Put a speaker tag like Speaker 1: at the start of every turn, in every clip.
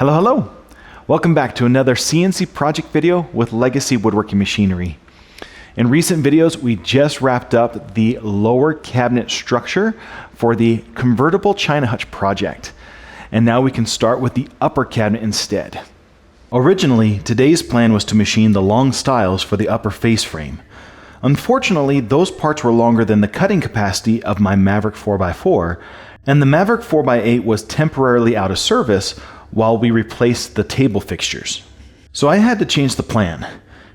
Speaker 1: Hello. Welcome back to another CNC project video with Legacy Woodworking Machinery. In recent videos, we just wrapped up the lower cabinet structure for the Convertible China Hutch project. And now we can start with the upper cabinet instead. Originally, today's plan was to machine the long stiles for the upper face frame. Unfortunately, those parts were longer than the cutting capacity of my Maverick 4x4, and the Maverick 4x8 was temporarily out of service while we replaced the table fixtures. So I had to change the plan.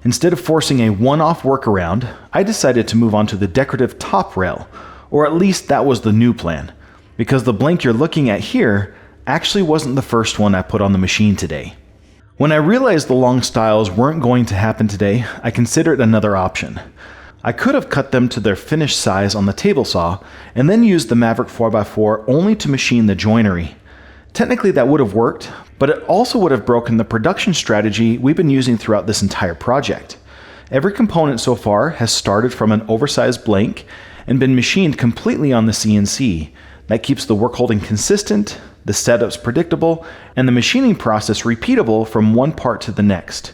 Speaker 1: Instead of forcing a one-off workaround, I decided to move on to the decorative top rail, or at least that was the new plan, because the blank you're looking at here actually wasn't the first one I put on the machine today. When I realized the long stiles weren't going to happen today, I considered another option. I could have cut them to their finished size on the table saw, and then used the Maverick 4x4 only to machine the joinery. Technically that would have worked, but it also would have broken the production strategy we've been using throughout this entire project. Every component so far has started from an oversized blank and been machined completely on the CNC. That keeps the work holding consistent, the setups predictable, and the machining process repeatable from one part to the next.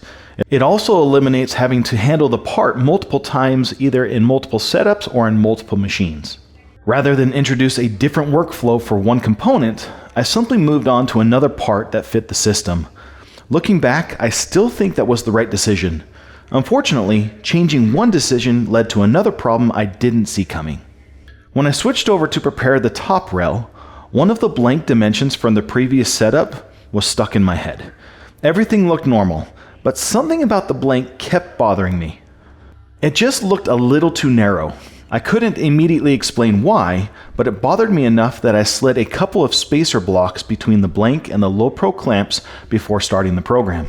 Speaker 1: It also eliminates having to handle the part multiple times, either in multiple setups or in multiple machines. Rather than introduce a different workflow for one component, I simply moved on to another part that fit the system. Looking back, I still think that was the right decision. Unfortunately, changing one decision led to another problem I didn't see coming. When I switched over to prepare the top rail, one of the blank dimensions from the previous setup was stuck in my head. Everything looked normal, but something about the blank kept bothering me. It just looked a little too narrow. I couldn't immediately explain why, but it bothered me enough that I slid a couple of spacer blocks between the blank and the low pro clamps before starting the program.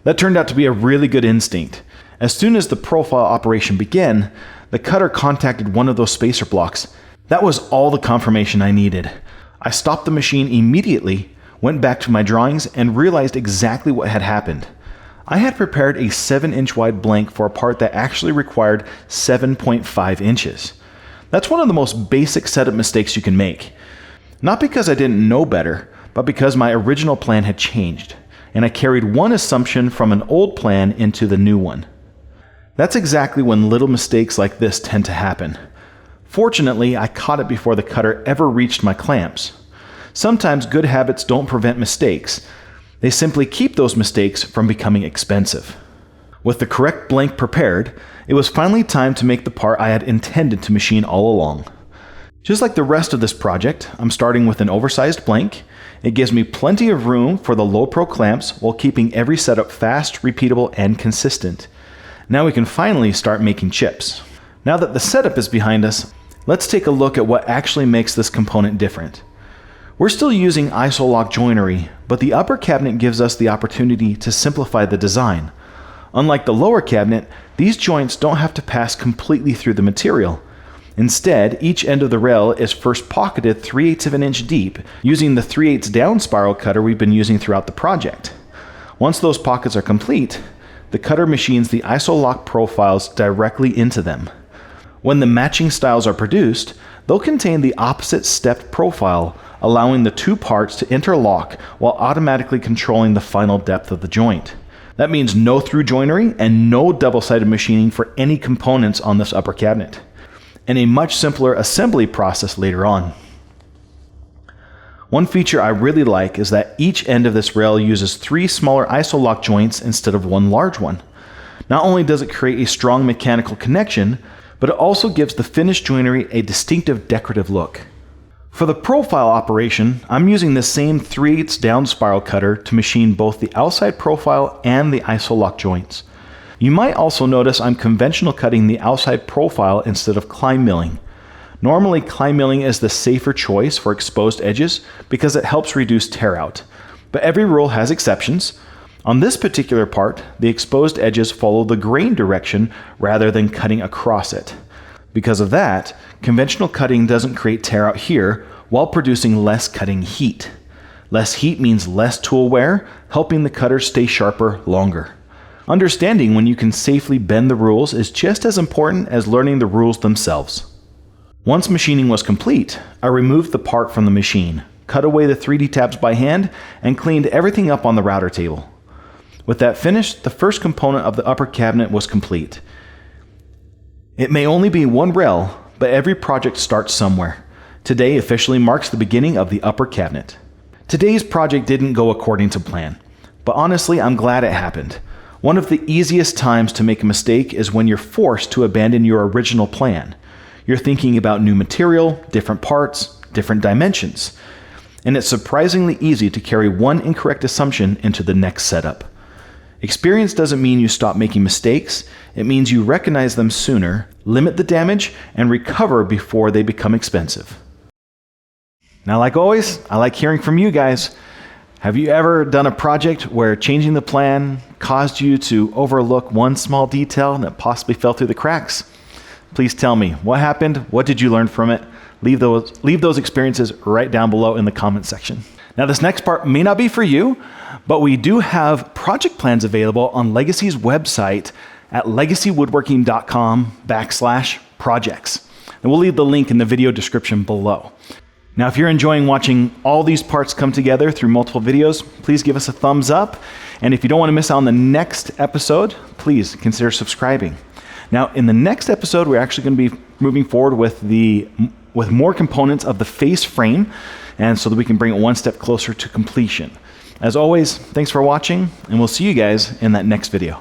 Speaker 1: That turned out to be a really good instinct. As soon as the profile operation began, the cutter contacted one of those spacer blocks. That was all the confirmation I needed. I stopped the machine immediately, went back to my drawings, and realized exactly what had happened. I had prepared a 7-inch wide blank for a part that actually required 7.5 inches. That's one of the most basic setup mistakes you can make. Not because I didn't know better, but because my original plan had changed, and I carried one assumption from an old plan into the new one. That's exactly when little mistakes like this tend to happen. Fortunately, I caught it before the cutter ever reached my clamps. Sometimes good habits don't prevent mistakes. They simply keep those mistakes from becoming expensive. With the correct blank prepared, it was finally time to make the part I had intended to machine all along. Just like the rest of this project, I'm starting with an oversized blank. It gives me plenty of room for the low pro clamps while keeping every setup fast, repeatable, and consistent. Now we can finally start making chips. Now that the setup is behind us, let's take a look at what actually makes this component different. We're still using isolock joinery, but the upper cabinet gives us the opportunity to simplify the design. Unlike the lower cabinet, these joints don't have to pass completely through the material. Instead, each end of the rail is first pocketed 3/8 of an inch deep using the 3/8 down spiral cutter we've been using throughout the project. Once those pockets are complete, the cutter machines the isolock profiles directly into them. When the matching stiles are produced, they'll contain the opposite stepped profile, allowing the two parts to interlock while automatically controlling the final depth of the joint. That means no through joinery and no double-sided machining for any components on this upper cabinet, and a much simpler assembly process later on. One feature I really like is that each end of this rail uses 3 smaller isolock joints instead of one large one. Not only does it create a strong mechanical connection, but it also gives the finished joinery a distinctive decorative look. For the profile operation, I'm using the same 3/8 down spiral cutter to machine both the outside profile and the isolock joints. You might also notice I'm conventional cutting the outside profile instead of climb milling. Normally, climb milling is the safer choice for exposed edges because it helps reduce tear out. But every rule has exceptions. On this particular part, the exposed edges follow the grain direction rather than cutting across it. Because of that, conventional cutting doesn't create tear out here while producing less cutting heat. Less heat means less tool wear, helping the cutter stay sharper longer. Understanding when you can safely bend the rules is just as important as learning the rules themselves. Once machining was complete, I removed the part from the machine, cut away the 3D tabs by hand, and cleaned everything up on the router table. With that finished, the first component of the upper cabinet was complete. It may only be one rail, but every project starts somewhere. Today officially marks the beginning of the upper cabinet. Today's project didn't go according to plan, but honestly, I'm glad it happened. One of the easiest times to make a mistake is when you're forced to abandon your original plan. You're thinking about new material, different parts, different dimensions, and it's surprisingly easy to carry one incorrect assumption into the next setup. Experience doesn't mean you stop making mistakes. It means you recognize them sooner, limit the damage, and recover before they become expensive. Now, like always, I like hearing from you guys. Have you ever done a project where changing the plan caused you to overlook one small detail that possibly fell through the cracks? Please tell me what happened. What did you learn from it? Leave those experiences right down below in the comment section. Now, this next part may not be for you, but we do have project plans available on Legacy's website at legacywoodworking.com/projects. And we'll leave the link in the video description below. Now, if you're enjoying watching all these parts come together through multiple videos, please give us a thumbs up. And if you don't want to miss out on the next episode, please consider subscribing. Now, in the next episode, we're actually going to be moving forward with more components of the face frame, and so that we can bring it one step closer to completion. As always, thanks for watching, and we'll see you guys in that next video.